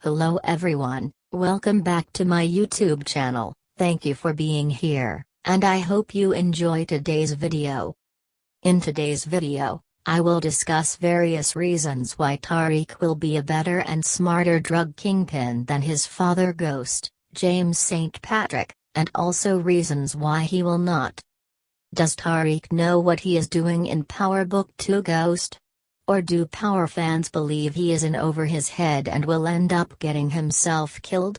Hello everyone, welcome back to my YouTube channel. Thank you for being here, and I hope you enjoy today's video. In today's video, I will discuss various reasons why Tariq will be a better and smarter drug kingpin than his father Ghost, James St. Patrick, and also reasons why he will not. Does Tariq know what he is doing in Power Book 2 Ghost? Or do Power fans believe he is in over his head and will end up getting himself killed?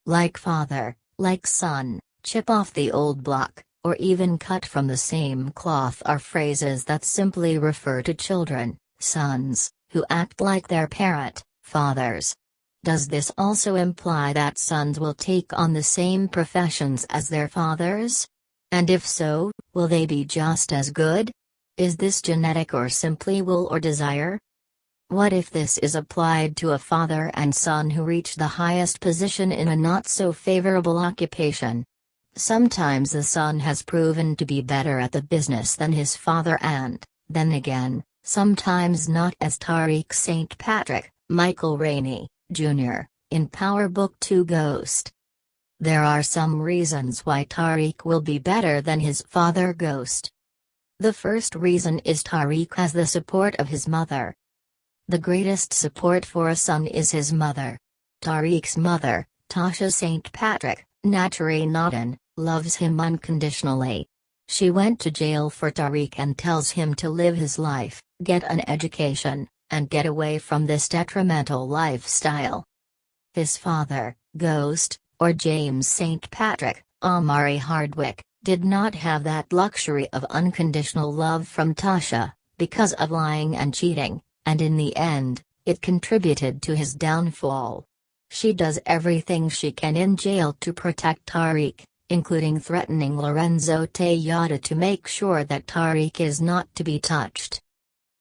Like father, like son, chip off the old block, or even cut from the same cloth are phrases that simply refer to children, sons, who act like their parent, fathers. Does this also imply that sons will take on the same professions as their fathers? And if so, will they be just as good? Is this genetic or simply will or desire? What if this is applied to a father and son who reach the highest position in a not-so-favorable occupation? Sometimes the son has proven to be better at the business than his father and, then again, sometimes not, as Tariq St. Patrick, Michael Rainey, Jr., in Power Book 2 Ghost. There are some reasons why Tariq will be better than his father Ghost. The first reason is Tariq has the support of his mother. The greatest support for a son is his mother. Tariq's mother, Tasha St. Patrick, Naturi Naughton, loves him unconditionally. She went to jail for Tariq and tells him to live his life, get an education, and get away from this detrimental lifestyle. His father, Ghost, or James St. Patrick, Amari Hardwick, did not have that luxury of unconditional love from Tasha, because of lying and cheating, and in the end, it contributed to his downfall. She does everything she can in jail to protect Tariq, including threatening Lorenzo Tejada to make sure that Tariq is not to be touched.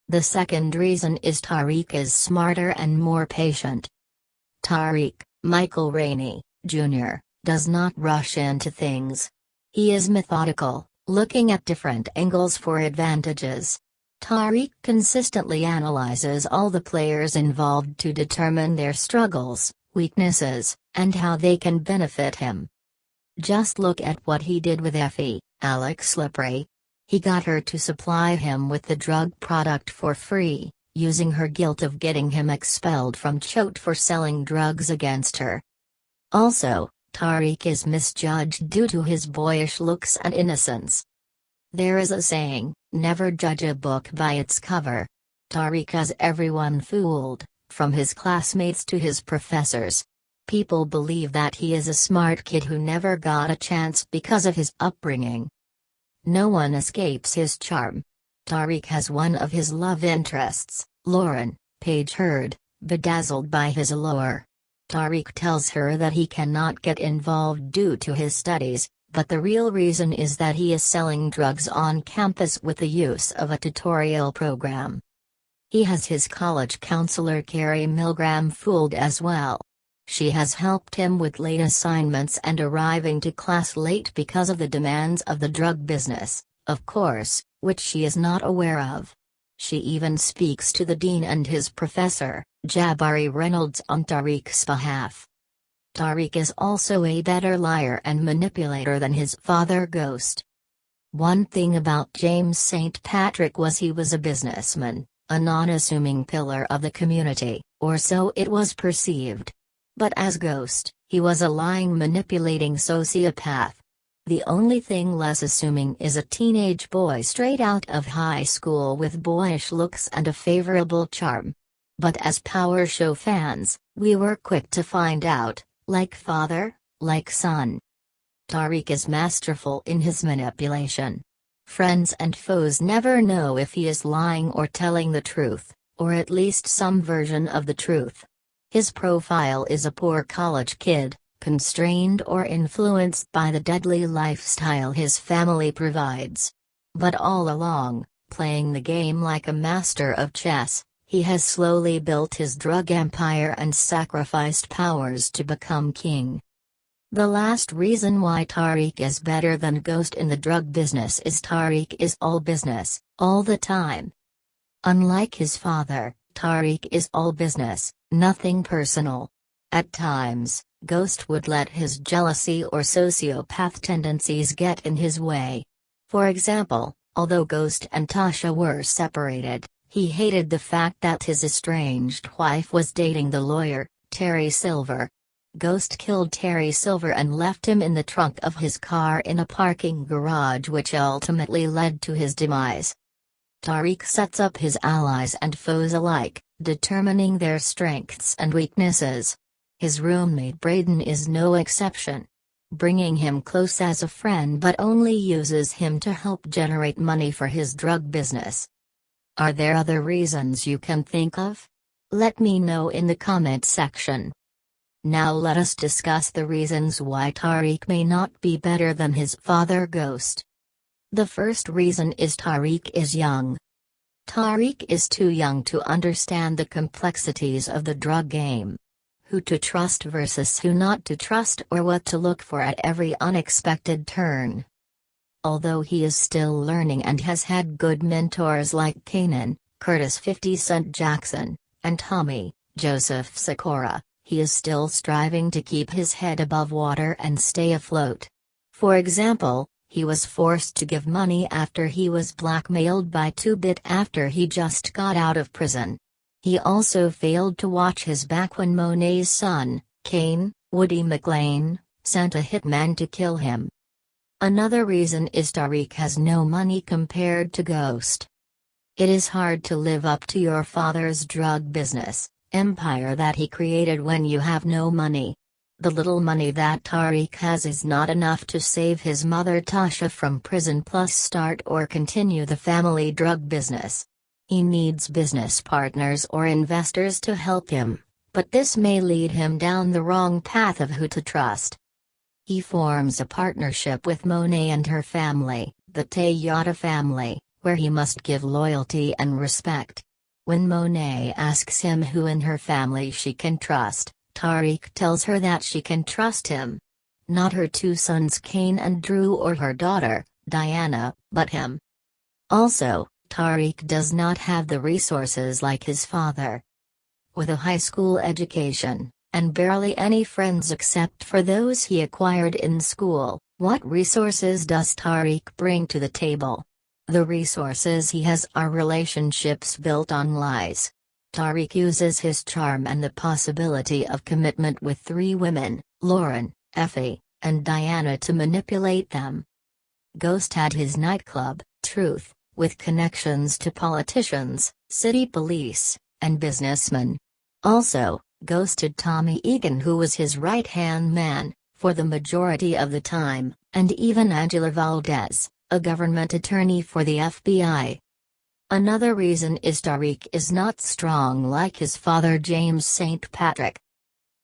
The second reason is Tariq is smarter and more patient. Tariq, Michael Rainey, Jr., does not rush into things. He is methodical, looking at different angles for advantages. Tariq consistently analyzes all the players involved to determine their struggles, weaknesses, and how they can benefit him. Just look at what he did with Effie, Alex Slippery. He got her to supply him with the drug product for free, using her guilt of getting him expelled from Choate for selling drugs against her. Also, Tariq is misjudged due to his boyish looks and innocence. There is a saying, never judge a book by its cover. Tariq has everyone fooled, from his classmates to his professors. People believe that he is a smart kid who never got a chance because of his upbringing. No one escapes his charm. Tariq has one of his love interests, Lauren, Page Heard, bedazzled by his allure. Tariq tells her that he cannot get involved due to his studies, but the real reason is that he is selling drugs on campus with the use of a tutorial program. He has his college counselor Carrie Milgram fooled as well. She has helped him with late assignments and arriving to class late because of the demands of the drug business, of course, which she is not aware of. She even speaks to the dean and his professor, Jabari Reynolds, on Tariq's behalf. Tariq is also a better liar and manipulator than his father Ghost. One thing about James St. Patrick was he was a businessman, a non-assuming pillar of the community, or so it was perceived. But as Ghost, he was a lying, manipulating sociopath. The only thing less assuming is a teenage boy straight out of high school with boyish looks and a favorable charm. But as Power Show fans, we were quick to find out, like father, like son. Tariq is masterful in his manipulation. Friends and foes never know if he is lying or telling the truth, or at least some version of the truth. His profile is a poor college kid, constrained or influenced by the deadly lifestyle his family provides. But all along, playing the game like a master of chess, he has slowly built his drug empire and sacrificed powers to become king. The last reason why Tariq is better than Ghost in the drug business is Tariq is all business, all the time. Unlike his father, Tariq is all business, nothing personal. At times, Ghost would let his jealousy or sociopath tendencies get in his way. For example, although Ghost and Tasha were separated, he hated the fact that his estranged wife was dating the lawyer, Terry Silver. Ghost killed Terry Silver and left him in the trunk of his car in a parking garage, which ultimately led to his demise. Tariq sets up his allies and foes alike, determining their strengths and weaknesses. His roommate Braden is no exception. Bringing him close as a friend but only uses him to help generate money for his drug business. Are there other reasons you can think of? Let me know in the comment section. Now let us discuss the reasons why Tariq may not be better than his father Ghost. The first reason is Tariq is young. Tariq is too young to understand the complexities of the drug game. Who to trust versus who not to trust, or what to look for at every unexpected turn. Although he is still learning and has had good mentors like Kanan, Curtis 50 Cent Jackson, and Tommy, Joseph Sikora, he is still striving to keep his head above water and stay afloat. For example, he was forced to give money after he was blackmailed by 2-Bit after he just got out of prison. He also failed to watch his back when Monet's son, Kane, Woody McLean, sent a hitman to kill him. Another reason is Tariq has no money compared to Ghost. It is hard to live up to your father's drug business empire that he created when you have no money. The little money that Tariq has is not enough to save his mother Tasha from prison plus start or continue the family drug business. He needs business partners or investors to help him, but this may lead him down the wrong path of who to trust. He forms a partnership with Monet and her family, the Tayada family, where he must give loyalty and respect. When Monet asks him who in her family she can trust, Tariq tells her that she can trust him. Not her 2 sons Kane and Drew or her daughter, Diana, but him. Also, Tariq does not have the resources like his father. With a high school education, and barely any friends except for those he acquired in school, what resources does Tariq bring to the table? The resources he has are relationships built on lies. Tariq uses his charm and the possibility of commitment with 3 women, Lauren, Effie, and Diana, to manipulate them. Ghost had his nightclub, Truth, with connections to politicians, city police, and businessmen. Also, Ghost had Tommy Egan, who was his right-hand man, for the majority of the time, and even Angela Valdez, a government attorney for the FBI. Another reason is Tariq is not strong like his father James St. Patrick.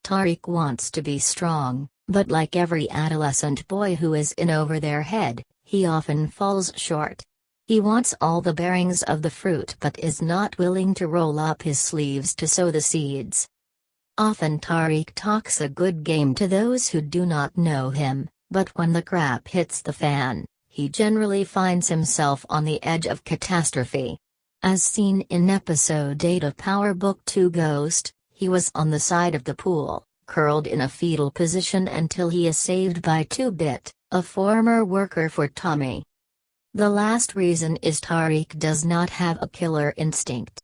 Tariq wants to be strong, but like every adolescent boy who is in over their head, he often falls short. He wants all the bearings of the fruit but is not willing to roll up his sleeves to sow the seeds. Often Tariq talks a good game to those who do not know him, but when the crap hits the fan, he generally finds himself on the edge of catastrophe. As seen in episode 8 of Power Book 2 Ghost, he was on the side of the pool, curled in a fetal position until he is saved by 2-Bit, a former worker for Tommy. The last reason is Tariq does not have a killer instinct.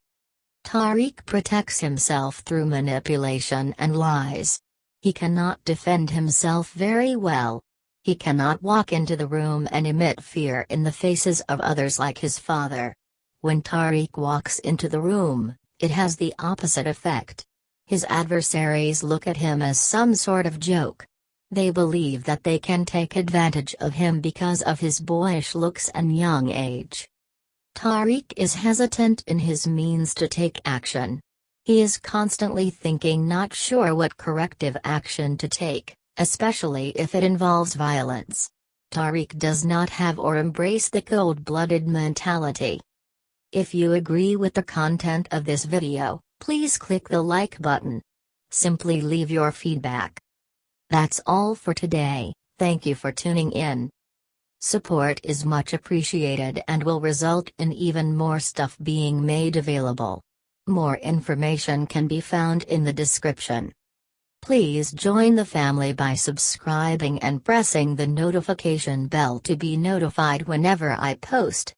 Tariq protects himself through manipulation and lies. He cannot defend himself very well. He cannot walk into the room and emit fear in the faces of others like his father. When Tariq walks into the room, it has the opposite effect. His adversaries look at him as some sort of joke. They believe that they can take advantage of him because of his boyish looks and young age. Tariq is hesitant in his means to take action. He is constantly thinking, not sure what corrective action to take, especially if it involves violence. Tariq does not have or embrace the cold-blooded mentality. If you agree with the content of this video, please click the like button. Simply leave your feedback. That's all for today. Thank you for tuning in. Support is much appreciated and will result in even more stuff being made available. More information can be found in the description. Please join the family by subscribing and pressing the notification bell to be notified whenever I post.